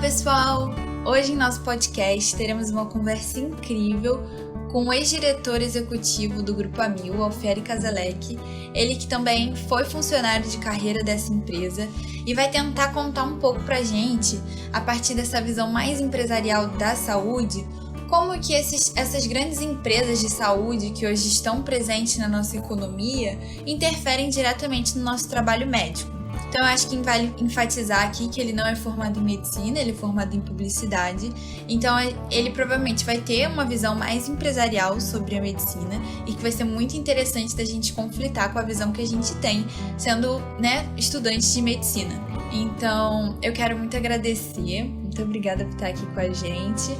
pessoal! Hoje em nosso podcast teremos uma conversa incrível com o ex-diretor executivo do Grupo Amil, Alfieri Casalec, ele que também foi funcionário de carreira dessa empresa e vai tentar contar um pouco pra gente, a partir dessa visão mais empresarial da saúde, como que essas grandes empresas de saúde que hoje estão presentes na nossa economia interferem diretamente no nosso trabalho médico. Então, eu acho que vale enfatizar aqui que ele não é formado em medicina, ele é formado em publicidade. Então, ele provavelmente vai ter uma visão mais empresarial sobre a medicina e que vai ser muito interessante da gente conflitar com a visão que a gente tem, sendo, estudante de medicina. Então, eu quero muito agradecer, muito obrigada por estar aqui com a gente.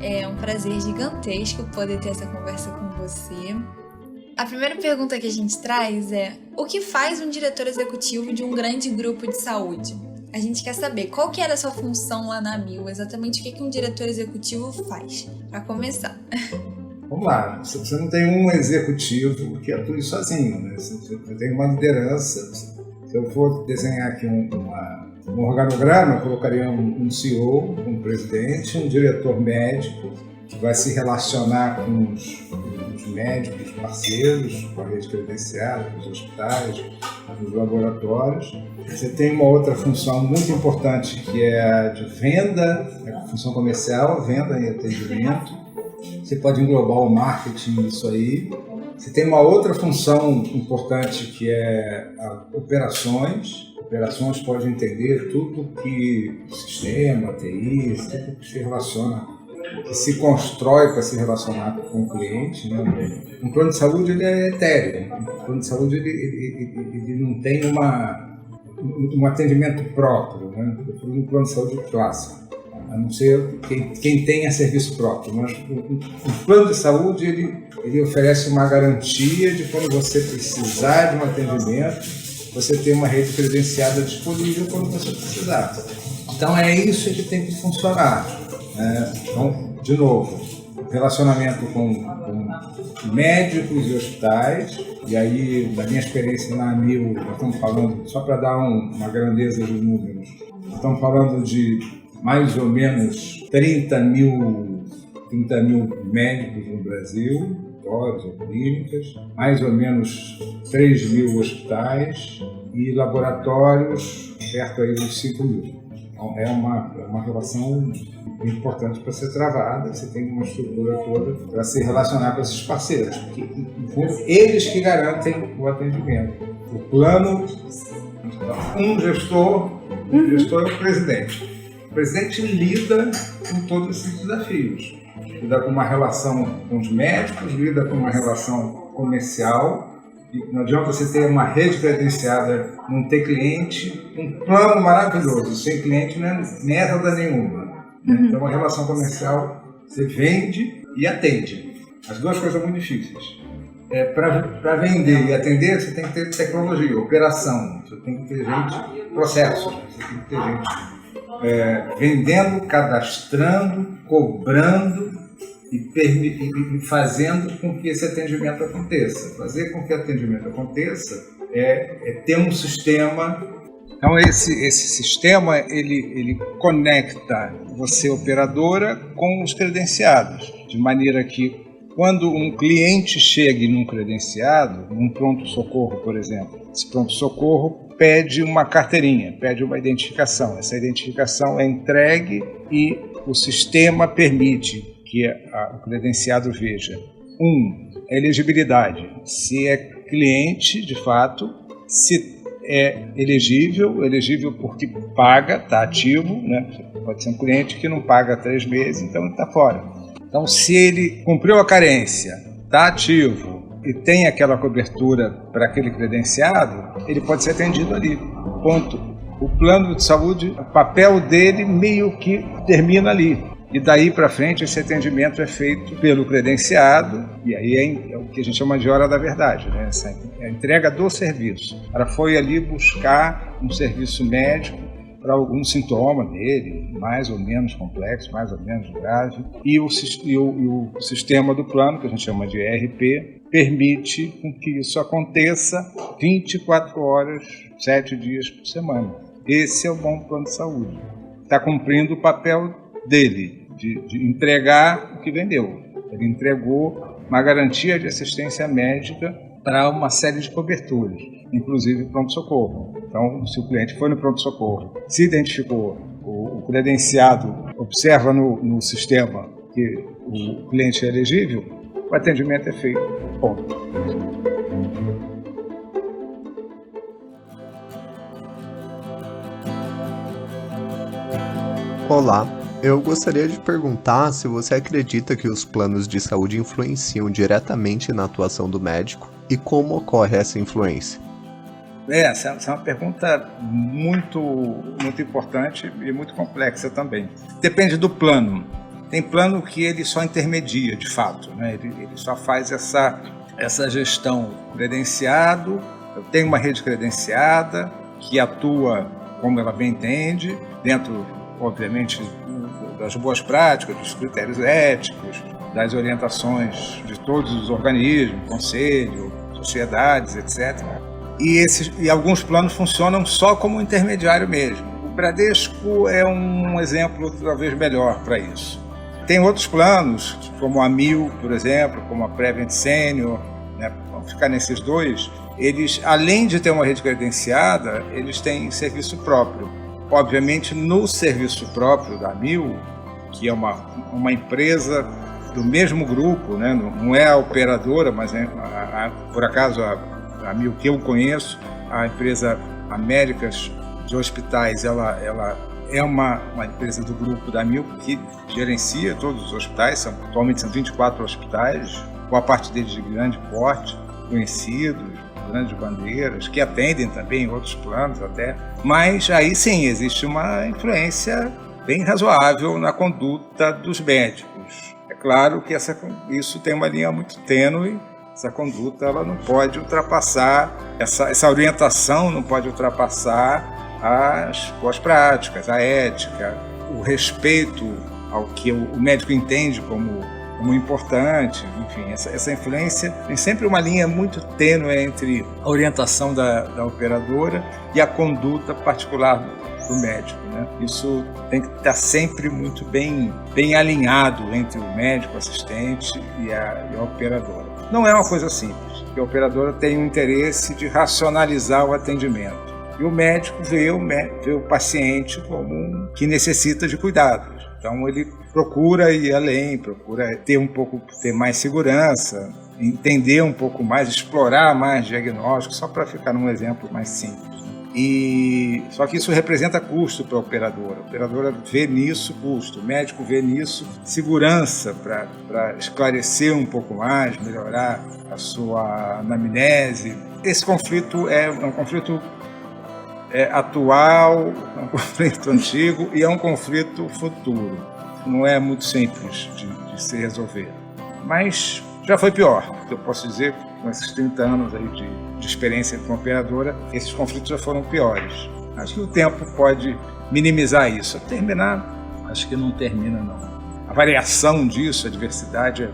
É um prazer gigantesco poder ter essa conversa com você. A primeira pergunta que a gente traz é: o que faz um diretor executivo de um grande grupo de saúde? A gente quer saber qual que era a sua função lá na Amil, exatamente o que um diretor executivo faz, para começar. Vamos lá, você não tem um executivo que atue sozinho, né? Você tem uma liderança. Se eu for desenhar aqui um organograma, eu colocaria um CEO, um presidente, um diretor médico, que vai se relacionar com os médicos parceiros, com a rede credenciada, com os hospitais, com os laboratórios. Você tem uma outra função muito importante que é a de venda, a função comercial, venda e atendimento. Você pode englobar o marketing nisso aí. Você tem uma outra função importante que é a operações. Operações pode entender tudo que o sistema, TI, tudo que se relaciona, que se constrói para se relacionar com o cliente, né? Um plano de saúde ele é etéreo. Um plano de saúde ele não tem um atendimento próprio, né? Um plano de saúde clássico, a não ser quem tenha serviço próprio. Mas o plano de saúde ele oferece uma garantia de quando você precisar de um atendimento, você ter uma rede credenciada disponível quando você precisar. Então é isso que tem que funcionar. Então, de novo, relacionamento com médicos e hospitais, e aí, da minha experiência na Amil, nós estamos falando, só para dar uma grandeza de números, estamos falando de mais ou menos 30 mil médicos no Brasil, laboratórios ou clínicas, mais ou menos 3 mil hospitais e laboratórios perto aí dos 5 mil. Então, é uma relação importante para ser travada. Você tem uma estrutura toda para se relacionar com esses parceiros, porque eles que garantem o atendimento. O plano, um gestor é o presidente. O presidente lida com todos esses desafios. Lida com uma relação com os médicos, lida com uma relação comercial. Não adianta você ter uma rede credenciada, não ter cliente, um plano maravilhoso, sem cliente não é merda nenhuma. Então, a relação comercial, você vende e atende. As duas coisas são muito difíceis. Para vender e atender, você tem que ter tecnologia, operação, você tem que ter gente, processos, você tem que ter gente vendendo, cadastrando, cobrando e fazendo com que esse atendimento aconteça. Fazer com que o atendimento aconteça é ter um sistema. Então, esse sistema ele conecta você, operadora, com os credenciados, de maneira que quando um cliente chegue num credenciado, num pronto-socorro, por exemplo, esse pronto-socorro pede uma carteirinha, pede uma identificação. Essa identificação é entregue e o sistema permite que o credenciado veja, a elegibilidade, se é cliente de fato, se é elegível porque paga, está ativo, né? Pode ser um cliente que não paga 3 meses, então ele está fora. Então, se ele cumpriu a carência, está ativo e tem aquela cobertura para aquele credenciado, ele pode ser atendido ali, ponto. O plano de saúde, o papel dele meio que termina ali. E daí para frente esse atendimento é feito pelo credenciado, e aí é o que a gente chama de hora da verdade, né? Essa é a entrega do serviço. Ela foi ali buscar um serviço médico para algum sintoma dele, mais ou menos complexo, mais ou menos grave, e o sistema do plano, que a gente chama de ERP, permite que isso aconteça 24 horas, 7 dias por semana. Esse é o bom plano de saúde. está cumprindo o papel dele, de entregar o que vendeu. Ele entregou uma garantia de assistência médica para uma série de coberturas, inclusive pronto-socorro. Então, se o cliente foi no pronto-socorro, se identificou, o credenciado observa no sistema que o cliente é elegível, o atendimento é feito. Ponto. Olá, eu gostaria de perguntar se você acredita que os planos de saúde influenciam diretamente na atuação do médico e como ocorre essa influência. Essa é uma pergunta muito importante e muito complexa também. Depende do plano. Tem plano que ele só intermedia, de fato, né? Ele só faz essa gestão credenciado. Eu tenho uma rede credenciada que atua como ela bem entende, dentro, obviamente, das boas práticas, dos critérios éticos, das orientações de todos os organismos, conselho, sociedades, etc. E alguns planos funcionam só como intermediário mesmo. O Bradesco é um exemplo talvez melhor para isso. Tem outros planos, como a Amil, por exemplo, como a Prevent Senior, né? Vamos ficar nesses dois. Eles, além de ter uma rede credenciada, eles têm serviço próprio. Obviamente, no serviço próprio da Amil, que é uma empresa do mesmo grupo, né? Não é a operadora, mas por acaso a Amil que eu conheço, a empresa Américas de Hospitais, ela é uma empresa do grupo da Amil que gerencia todos os hospitais, atualmente são 24 hospitais, boa parte deles de grande porte, conhecidos, grandes bandeiras, que atendem também outros planos até, mas aí sim existe uma influência bem razoável na conduta dos médicos. É claro que isso tem uma linha muito tênue. Essa conduta ela não pode ultrapassar, essa orientação não pode ultrapassar as boas práticas, a ética, o respeito ao que o médico entende como importante. Enfim, essa influência tem sempre uma linha muito tênue entre a orientação da operadora e a conduta particular do médico, né? Isso tem que estar sempre muito bem alinhado entre o médico, o assistente e a operadora. Não é uma coisa simples, porque a operadora tem o interesse de racionalizar o atendimento. E o médico vê o paciente como que necessita de cuidados. Então ele procura ir além, procura ter mais segurança, entender um pouco mais, explorar mais diagnóstico, só para ficar num exemplo mais simples. Só que isso representa custo para a operadora vê nisso custo, o médico vê nisso segurança para esclarecer um pouco mais, melhorar a sua anamnese. Esse conflito é um conflito atual, é um conflito antigo e é um conflito futuro. Não é muito simples de se resolver, mas já foi pior, eu posso dizer. Com esses 30 anos aí de experiência com a operadora, esses conflitos já foram piores. Acho que o tempo pode minimizar isso. Terminar, acho que não termina, não. A variação disso, a diversidade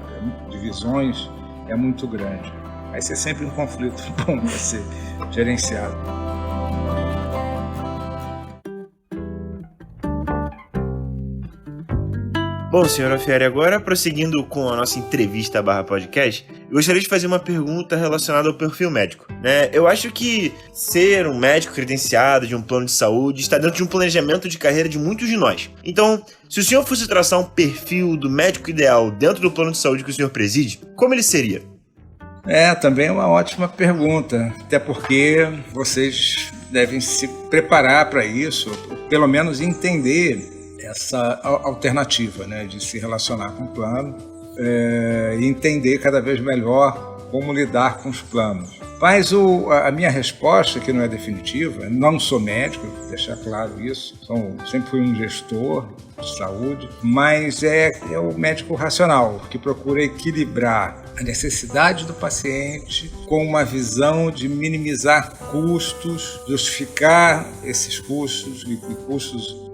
de visões é muito grande. Vai ser sempre um conflito bom para ser gerenciado. Bom, senhor Alfieri, agora prosseguindo com a nossa entrevista /podcast, eu gostaria de fazer uma pergunta relacionada ao perfil médico, né? Eu acho que ser um médico credenciado de um plano de saúde está dentro de um planejamento de carreira de muitos de nós. Então, se o senhor fosse traçar um perfil do médico ideal dentro do plano de saúde que o senhor preside, como ele seria? Também é uma ótima pergunta, até porque vocês devem se preparar para isso, pelo menos entender essa alternativa, né, de se relacionar com o plano e entender cada vez melhor como lidar com os planos. Mas a minha resposta, que não é definitiva, não sou médico, vou deixar claro isso, sempre fui um gestor de saúde, mas é o médico racional, que procura equilibrar a necessidade do paciente com uma visão de minimizar custos, justificar esses custos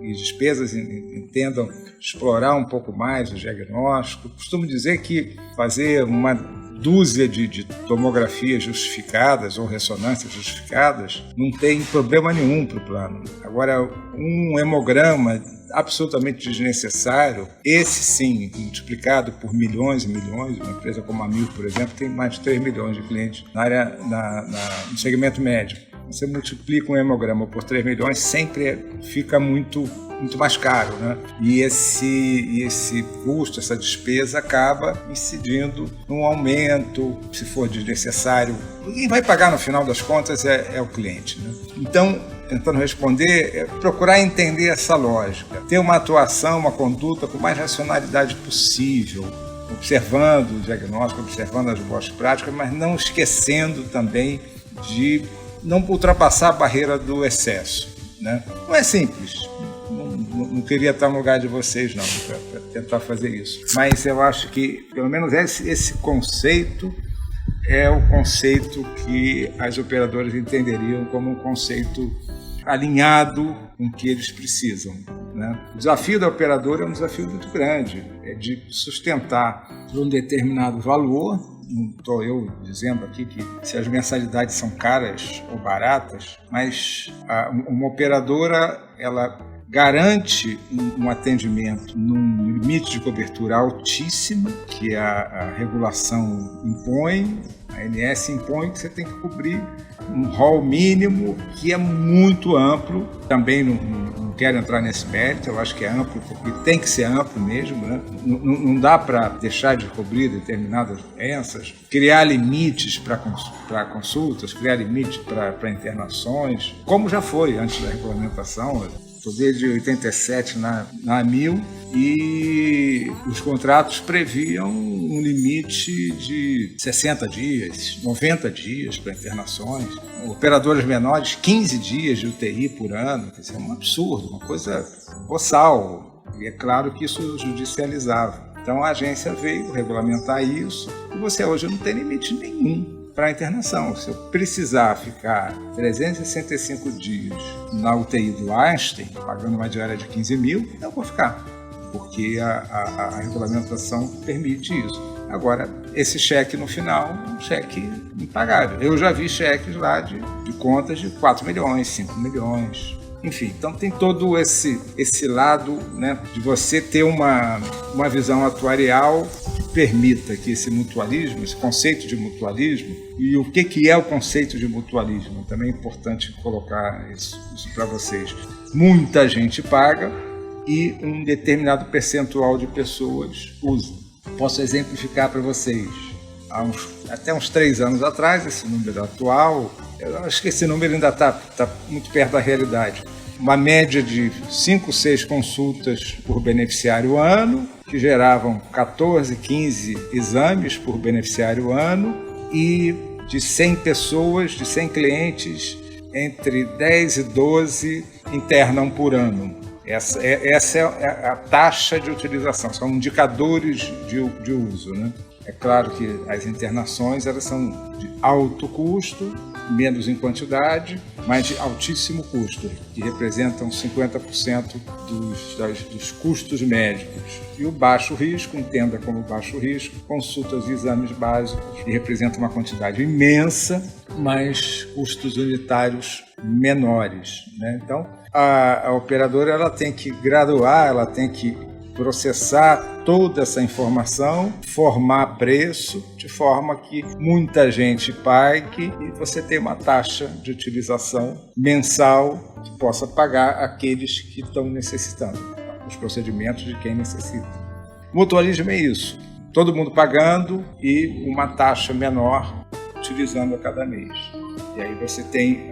e despesas, entendam, explorar um pouco mais o diagnóstico. Costumo dizer que fazer uma dúzia de tomografias justificadas ou ressonâncias justificadas não tem problema nenhum para o plano. Agora, um hemograma absolutamente desnecessário. Esse sim, multiplicado por milhões e milhões, uma empresa como a Mil, por exemplo, tem mais de 3 milhões de clientes no segmento médico. Você multiplica um hemograma por 3 milhões, sempre fica muito mais caro, né? E esse custo, essa despesa acaba incidindo num aumento, se for desnecessário. Quem vai pagar no final das contas é o cliente, né? Então, tentando responder, procurar entender essa lógica, ter uma atuação, uma conduta com mais racionalidade possível, observando o diagnóstico, observando as boas práticas, mas não esquecendo também de não ultrapassar a barreira do excesso, né? Não é simples. Não queria estar no lugar de vocês, não, para tentar fazer isso. Mas eu acho que, pelo menos, esse conceito é o conceito que as operadoras entenderiam como um conceito alinhado com o que eles precisam, né? O desafio da operadora é um desafio muito grande, é de sustentar um determinado valor. Não estou eu dizendo aqui que se as mensalidades são caras ou baratas, mas uma operadora, ela garante um atendimento num limite de cobertura altíssimo, que a regulação impõe, a ANS impõe que você tem que cobrir um rol mínimo que é muito amplo. Também não quero entrar nesse mérito, eu acho que é amplo, porque tem que ser amplo mesmo, né? Não dá para deixar de cobrir determinadas doenças, criar limites para consultas, criar limites para internações, como já foi antes da regulamentação. Estou desde 87 na Mil e os contratos previam um limite de 60 dias, 90 dias para internações. Operadoras menores, 15 dias de UTI por ano. Isso é um absurdo, uma coisa boçal. E é claro que isso judicializava. Então a agência veio regulamentar isso e você hoje não tem limite nenhum para a internação. Se eu precisar ficar 365 dias na UTI do Einstein, pagando uma diária de 15 mil, eu vou ficar, porque a regulamentação permite isso. Agora, esse cheque no final é um cheque impagável. Eu já vi cheques lá de contas de 4 milhões, 5 milhões. Enfim, então tem todo esse lado, né, de você ter uma visão atuarial que permita que esse mutualismo, esse conceito de mutualismo, e o que é o conceito de mutualismo, também é importante colocar isso para vocês. Muita gente paga e um determinado percentual de pessoas usa. Posso exemplificar para vocês. Até uns 3 anos atrás, esse número atual, eu acho que esse número ainda está muito perto da realidade. Uma média de 5, 6 consultas por beneficiário ano, que geravam 14, 15 exames por beneficiário ano, e de 100 pessoas, de 100 clientes, entre 10 e 12 internam por ano. Essa é a taxa de utilização, são indicadores de uso, né? É claro que as internações elas são de alto custo, menos em quantidade, mas de altíssimo custo, que representam 50% dos custos médicos. E o baixo risco, entenda como baixo risco, consultas e exames básicos, que representam uma quantidade imensa, mas custos unitários menores, né? Então, a operadora ela tem que graduar, ela tem que processar toda essa informação, formar preço, de forma que muita gente pague e você tenha uma taxa de utilização mensal que possa pagar aqueles que estão necessitando, os procedimentos de quem necessita. Mutualismo é isso, todo mundo pagando e uma taxa menor utilizando a cada mês. E aí você tem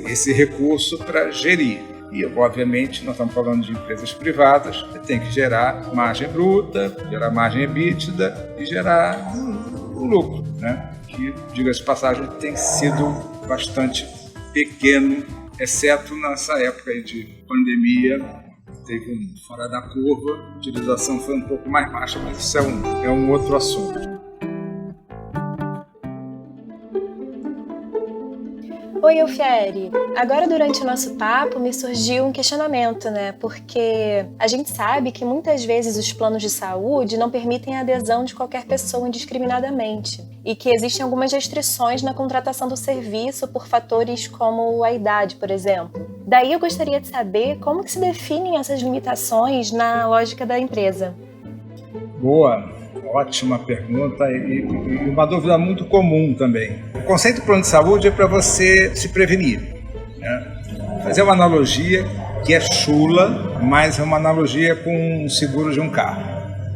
esse recurso para gerir. E, obviamente, nós estamos falando de empresas privadas, você tem que gerar margem bruta, gerar margem EBITDA e gerar o lucro, né? Que, diga-se de passagem, tem sido bastante pequeno, exceto nessa época aí de pandemia, teve um fora da curva, a utilização foi um pouco mais baixa, mas isso é um outro assunto. Oi, Alfieri. Agora, durante o nosso papo, me surgiu um questionamento, né? Porque a gente sabe que muitas vezes os planos de saúde não permitem a adesão de qualquer pessoa indiscriminadamente e que existem algumas restrições na contratação do serviço por fatores como a idade, por exemplo. Daí eu gostaria de saber como que se definem essas limitações na lógica da empresa. Boa, ótima pergunta e uma dúvida muito comum também. O conceito do plano de saúde é para você se prevenir, né? Fazer uma analogia que é chula, mas é uma analogia com o seguro de um carro.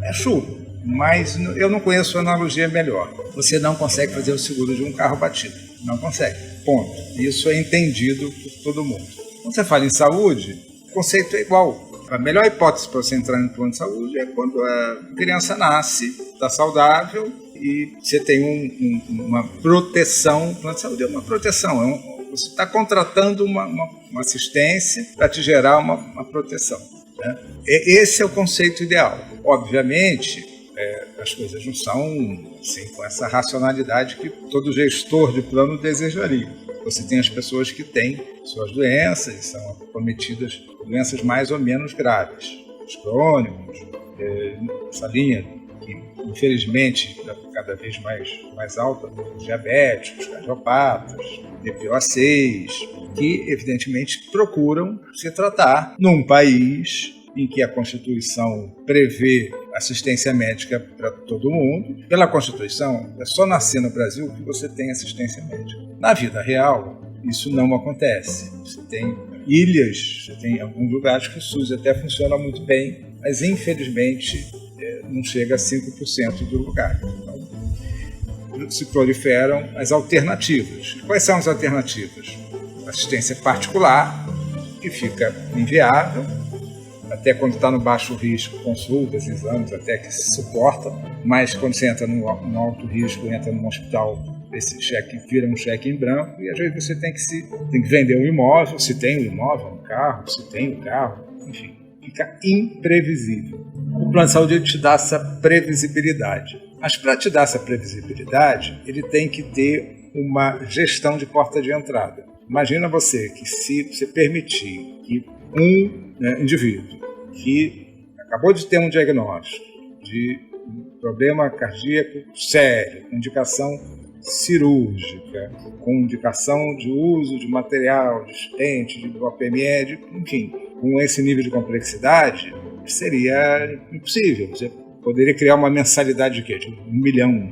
É chulo, mas eu não conheço analogia melhor. Você não consegue fazer o seguro de um carro batido. Não consegue. Ponto. Isso é entendido por todo mundo. Quando você fala em saúde, o conceito é igual. A melhor hipótese para você entrar no plano de saúde é quando a criança nasce, está saudável e você tem uma proteção. O plano de saúde é uma proteção. Você está contratando uma assistência para te gerar uma proteção, né? Esse é o conceito ideal. Obviamente, as coisas não são assim, com essa racionalidade que todo gestor de plano desejaria. Você tem as pessoas que têm suas doenças e são acometidas por doenças mais ou menos graves. Os crônicos, essa linha que infelizmente está cada vez mais alta, os diabéticos, cardiopatas, DPO6, que evidentemente procuram se tratar num país em que a Constituição prevê assistência médica para todo mundo. Pela Constituição, é só nascer no Brasil que você tem assistência médica. Na vida real, isso não acontece. Você tem ilhas, você tem alguns lugares que o SUS até funciona muito bem, mas infelizmente não chega a 5% do lugar. Então, se proliferam as alternativas. Quais são as alternativas? Assistência particular, que fica inviável, até quando está no baixo risco, consultas, exames, até que se suporta, mas quando você entra no alto risco, entra num hospital, esse cheque vira um cheque em branco, e às vezes você tem que vender um imóvel, se tem um imóvel, um carro, se tem um carro, enfim, fica imprevisível. O plano de saúde ele te dá essa previsibilidade, mas para te dar essa previsibilidade, ele tem que ter uma gestão de porta de entrada. Imagina você que se você permitir que um indivíduo que acabou de ter um diagnóstico de um problema cardíaco sério, com indicação cirúrgica, com indicação de uso de material, de estente, de OPME, enfim, com esse nível de complexidade, seria impossível. Você poderia criar uma mensalidade de quê? De 1 milhão.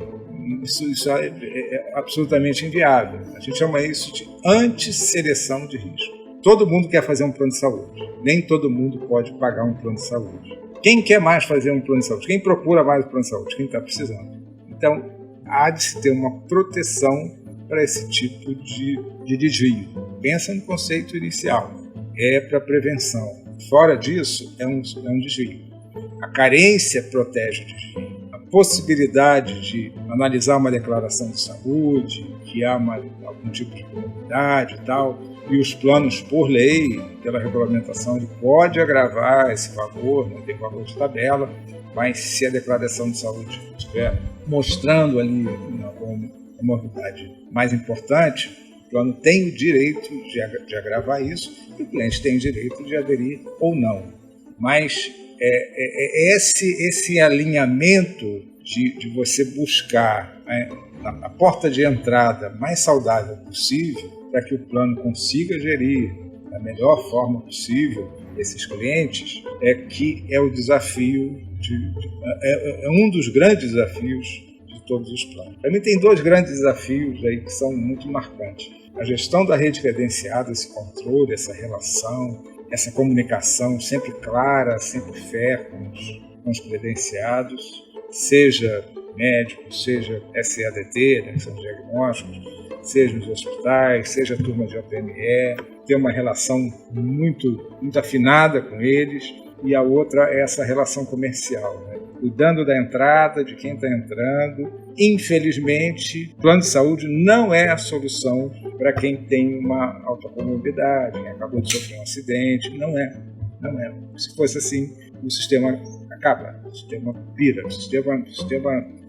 Isso é absolutamente inviável. A gente chama isso de antisseleção de risco. Todo mundo quer fazer um plano de saúde. Nem todo mundo pode pagar um plano de saúde. Quem quer mais fazer um plano de saúde? Quem procura mais um plano de saúde? Quem está precisando. Então, há de se ter uma proteção para esse tipo de desvio. Pensa no conceito inicial. É para prevenção. Fora disso, é um desvio. A carência protege o desvio. A possibilidade de analisar uma declaração de saúde, que há algum tipo de comorbidade e tal, e os planos, por lei, pela regulamentação, ele pode agravar esse valor, não tem valor de tabela, mas se a declaração de saúde estiver mostrando ali uma comorbidade mais importante, o plano tem o direito de agravar isso e o cliente tem o direito de aderir ou não. Mas esse alinhamento de você buscar a porta de entrada mais saudável possível para que o plano consiga gerir da melhor forma possível esses clientes, que é o desafio, é um dos grandes desafios de todos os planos. Para mim tem 2 grandes desafios aí que são muito marcantes. A gestão da rede credenciada, esse controle, essa relação, essa comunicação sempre clara, sempre fair com os credenciados, seja médico, seja SADT, né, que são diagnósticos, seja nos hospitais, seja a turma de OPME, ter uma relação muito afinada com eles, e a outra é essa relação comercial, né? Cuidando da entrada, de quem está entrando. Infelizmente, o plano de saúde não é a solução para quem tem uma alta comorbidade, quem acabou de sofrer um acidente, não é. Se fosse assim, o sistema acaba, o sistema pira, o sistema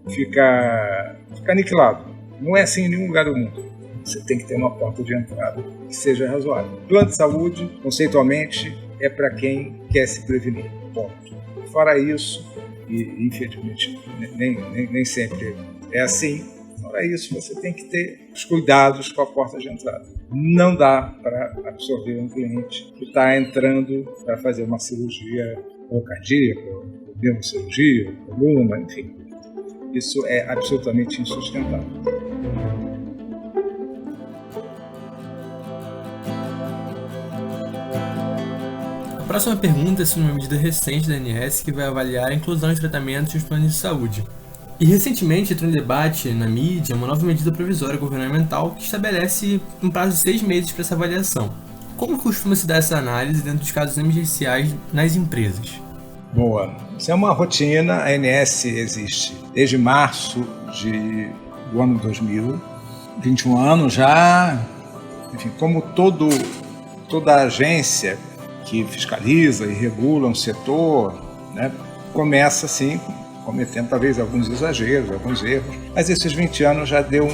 fica aniquilado. Não é assim em nenhum lugar do mundo. Você tem que ter uma porta de entrada que seja razoável. Plano de saúde, conceitualmente, é para quem quer se prevenir. Ponto. Fora isso, e infelizmente nem sempre é assim, fora isso você tem que ter os cuidados com a porta de entrada. Não dá para para absorver um cliente que está entrando para fazer uma cirurgia ou cardíaca, ou neurocirurgia, ou coluna, enfim. Isso é absolutamente insustentável. A próxima pergunta é sobre uma medida recente da ANS que vai avaliar a inclusão de tratamentos nos planos de saúde. E recentemente entrou em debate na mídia uma nova medida provisória governamental que estabelece um prazo de 6 meses para essa avaliação. Como costuma se dar essa análise dentro dos casos emergenciais nas empresas? Boa. Isso é uma rotina. A ANS existe desde março do ano 2000, 21 anos já. Enfim, como toda agência que fiscaliza e regula um setor, né, começa assim, cometendo talvez alguns exageros, alguns erros, mas esses 20 anos já deu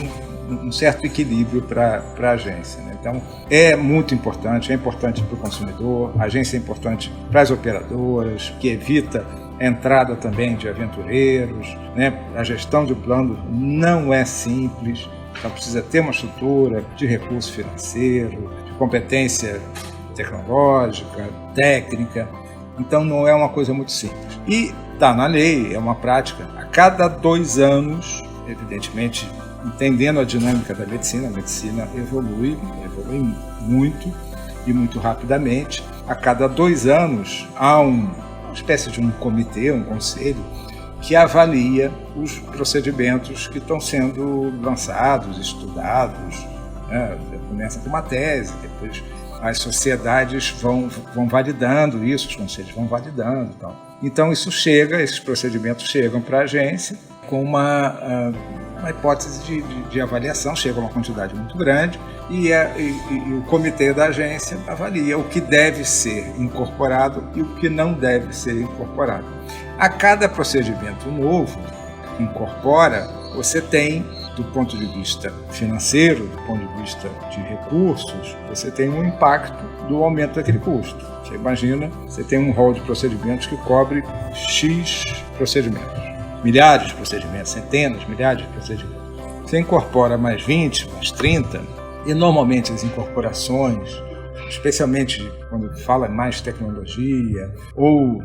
um certo equilíbrio para a agência, né? Então, é muito importante, é importante para o consumidor, a agência é importante para as operadoras, que evita a entrada também de aventureiros, né? A gestão de plano não é simples, então precisa ter uma estrutura de recurso financeiro, de competência tecnológica, técnica, então não é uma coisa muito simples. E está na lei, é uma prática. A cada 2 anos, evidentemente, entendendo a dinâmica da medicina, a medicina evolui muito e muito rapidamente. A cada 2 anos há uma espécie de um comitê, um conselho, que avalia os procedimentos que estão sendo lançados, estudados, né? Começa com uma tese, depois as sociedades vão validando isso, os conselhos vão validando. Então esses procedimentos chegam para a agência com uma hipótese de avaliação, chega a uma quantidade muito grande e o comitê da agência avalia o que deve ser incorporado e o que não deve ser incorporado. A cada procedimento novo que incorpora, você tem, do ponto de vista financeiro, do ponto de vista de recursos, você tem um impacto do aumento daquele custo. Você imagina, você tem um rol de procedimentos que cobre X procedimentos. Milhares de procedimentos, centenas, milhares de procedimentos. Você incorpora mais 20, mais 30, e normalmente as incorporações, especialmente quando fala mais tecnologia ou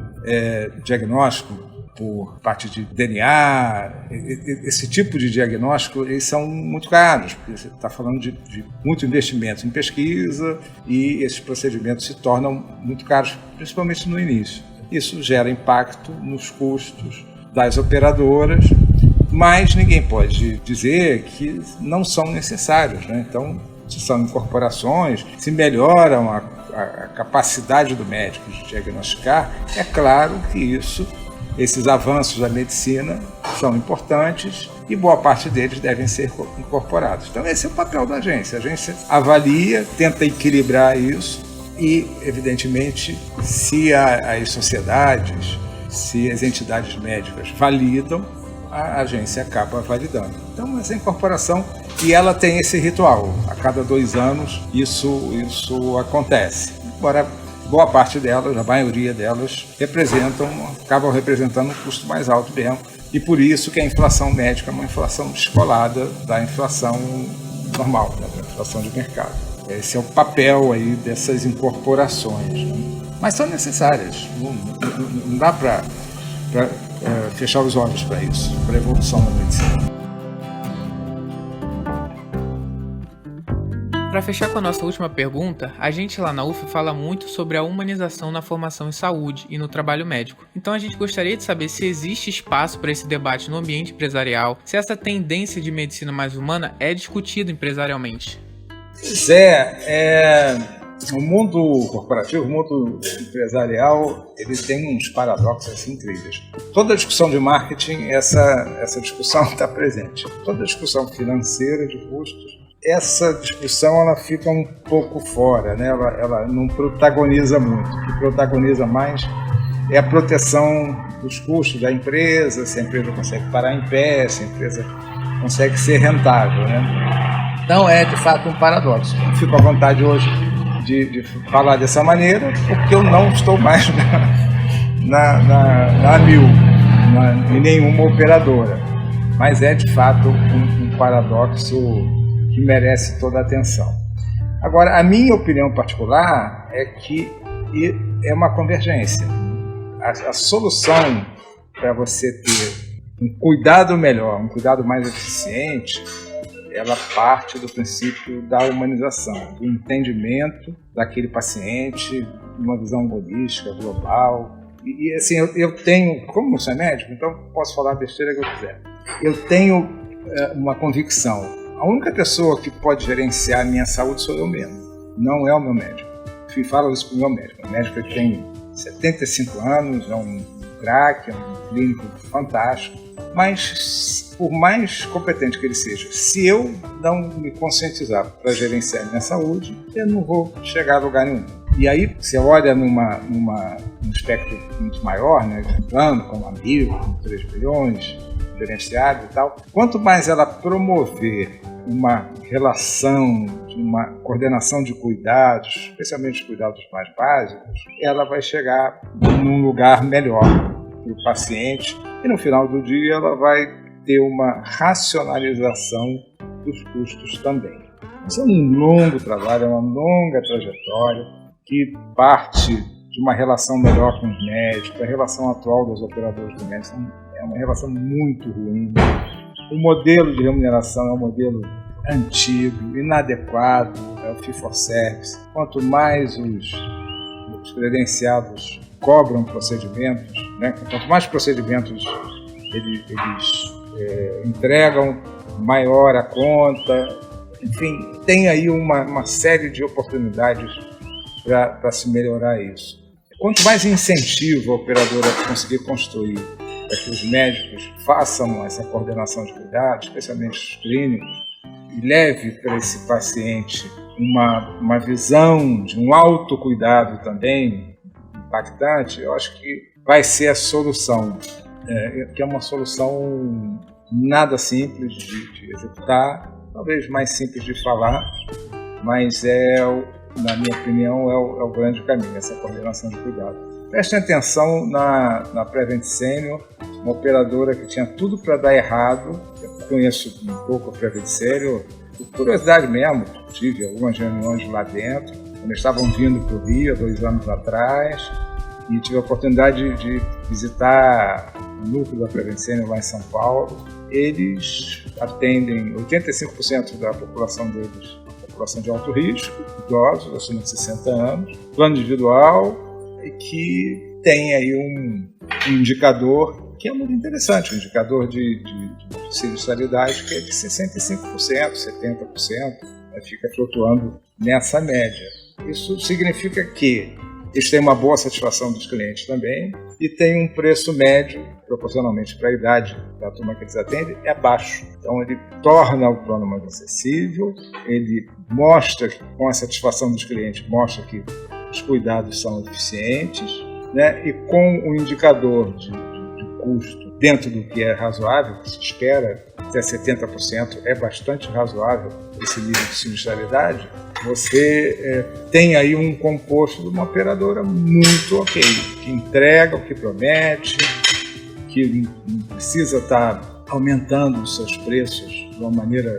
diagnóstico por parte de DNA, esse tipo de diagnóstico, eles são muito caros, porque você está falando de muito investimento em pesquisa e esses procedimentos se tornam muito caros, principalmente no início. Isso gera impacto nos custos das operadoras, mas ninguém pode dizer que não são necessários, né? Então, se são incorporações, se melhoram a capacidade do médico de diagnosticar, é claro que esses avanços da medicina são importantes e boa parte deles devem ser incorporados. Então esse é o papel da agência. A agência avalia, tenta equilibrar isso e, evidentemente, se as sociedades, se as entidades médicas validam, a agência acaba validando. Então essa incorporação, e ela tem esse ritual. A cada 2 anos isso acontece. Agora, boa parte delas, a maioria delas, acabam representando um custo mais alto mesmo. E por isso que a inflação médica é uma inflação descolada da inflação normal, da inflação de mercado. Esse é o papel aí dessas incorporações, né? Mas são necessárias. Não dá para fechar os olhos para isso, para a evolução da medicina. Para fechar com a nossa última pergunta, a gente lá na UF fala muito sobre a humanização na formação em saúde e no trabalho médico. Então a gente gostaria de saber se existe espaço para esse debate no ambiente empresarial, se essa tendência de medicina mais humana é discutida empresarialmente. Pois o mundo corporativo, o mundo empresarial, ele tem uns paradoxos assim, incríveis. Toda discussão de marketing, essa discussão está presente. Toda discussão financeira de custos, essa discussão ela fica um pouco fora, né? Ela não protagoniza muito. O que protagoniza mais é a proteção dos custos da empresa, se a empresa consegue parar em pé, se a empresa consegue ser rentável, né? Então é de fato um paradoxo. Eu fico à vontade hoje de falar dessa maneira, porque eu não estou mais na AMIL, em nenhuma operadora. Mas é de fato um paradoxo que merece toda a atenção. Agora, a minha opinião particular é que é uma convergência. A solução para você ter um cuidado melhor, um cuidado mais eficiente, ela parte do princípio da humanização, do entendimento daquele paciente, uma visão holística, global. E assim, eu tenho, como não sou médico, então posso falar a besteira que eu quiser. Eu tenho uma convicção. A única pessoa que pode gerenciar a minha saúde sou eu mesmo, não é o meu médico. Eu falo isso para o meu médico. O médico ele tem 75 anos, é um craque, é um clínico fantástico, mas por mais competente que ele seja, se eu não me conscientizar para gerenciar a minha saúde, eu não vou chegar a lugar nenhum. E aí, você olha num espectro muito maior, né, de um plano como a MIL, com 3 bilhões, diferenciado e tal, quanto mais ela promover uma relação, de uma coordenação de cuidados, especialmente os cuidados mais básicos, ela vai chegar num lugar melhor para o paciente e no final do dia ela vai ter uma racionalização dos custos também. Isso é um longo trabalho, é uma longa trajetória que parte de uma relação melhor com os médicos. A relação atual dos operadores de médicos é uma relação muito ruim. O modelo de remuneração é um modelo antigo, inadequado, é o fee for service. Quanto mais os credenciados cobram procedimentos, né? Quanto mais procedimentos eles entregam, maior a conta. Enfim, tem aí uma série de oportunidades para se melhorar isso. Quanto mais incentivo a operadora conseguir construir para que os médicos façam essa coordenação de cuidados, especialmente os clínicos, e leve para esse paciente uma visão de um autocuidado também impactante, eu acho que vai ser a solução, que é uma solução nada simples de executar, talvez mais simples de falar, mas na minha opinião, é o grande caminho, essa coordenação de cuidado. Prestem atenção na Prevent Senior, uma operadora que tinha tudo para dar errado. Eu conheço um pouco a Prevent Senior, por curiosidade mesmo, tive algumas reuniões lá dentro, quando eles estavam vindo para o Rio, há 2 anos atrás, e tive a oportunidade de visitar o núcleo da Prevent Senior lá em São Paulo. Eles atendem 85% da população deles, população de alto risco, idosos acima de 60 anos, plano individual, e que tem aí um indicador que é muito interessante, um indicador de sinistralidade que é de 65%, 70%, fica flutuando nessa média. Isso significa que eles têm uma boa satisfação dos clientes também e tem um preço médio, proporcionalmente para a idade da turma que eles atendem, é baixo. Então ele torna o plano mais acessível, ele mostra, com a satisfação dos clientes, mostra que os cuidados são eficientes, né? E com o indicador de custo dentro do que é razoável, que se espera até 70%, é bastante razoável esse nível de sinistralidade, você tem aí um composto de uma operadora muito ok, que entrega o que promete, que não precisa estar aumentando os seus preços de uma maneira,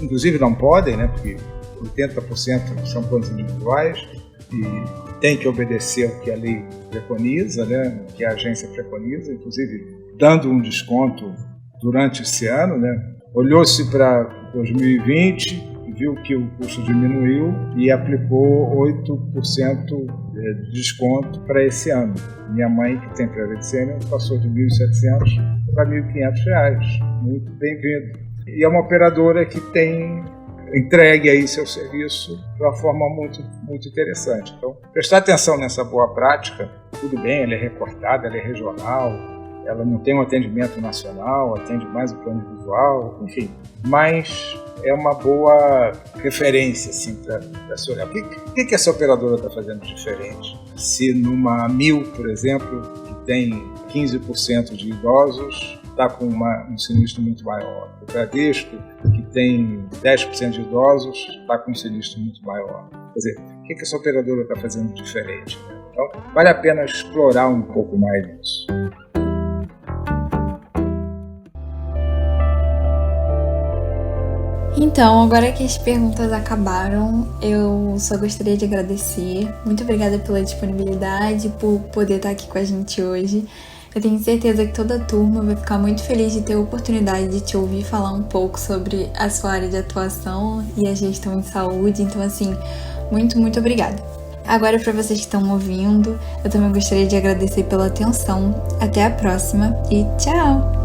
inclusive não podem, né, porque 80% são planos individuais e tem que obedecer ao que a lei preconiza, né, o que a agência preconiza, inclusive dando um desconto durante esse ano, né. Olhou-se para 2020, viu que o custo diminuiu e aplicou 8% de desconto para esse ano. Minha mãe, que tem Prevent Senior, passou de R$ 1.700 para R$ 1.500. Muito bem-vindo. E é uma operadora que tem entregue aí seu serviço de uma forma muito, muito interessante. Então, prestar atenção nessa boa prática. Tudo bem, ela é recortada, ela é regional, ela não tem um atendimento nacional, atende mais o plano individual, enfim, mas é uma boa referência assim, para se olhar. O que essa operadora está fazendo diferente? Se numa MIL, por exemplo, que tem 15% de idosos, está com um sinistro muito maior. O Bradesco, que tem 10% de idosos, está com um sinistro muito maior. Quer dizer, o que essa operadora está fazendo diferente? Então, vale a pena explorar um pouco mais isso. Então, agora que as perguntas acabaram, eu só gostaria de agradecer. Muito obrigada pela disponibilidade, por poder estar aqui com a gente hoje. Eu tenho certeza que toda a turma vai ficar muito feliz de ter a oportunidade de te ouvir falar um pouco sobre a sua área de atuação e a gestão em saúde. Então, assim, muito obrigada. Agora, para vocês que estão ouvindo, eu também gostaria de agradecer pela atenção. Até a próxima e tchau!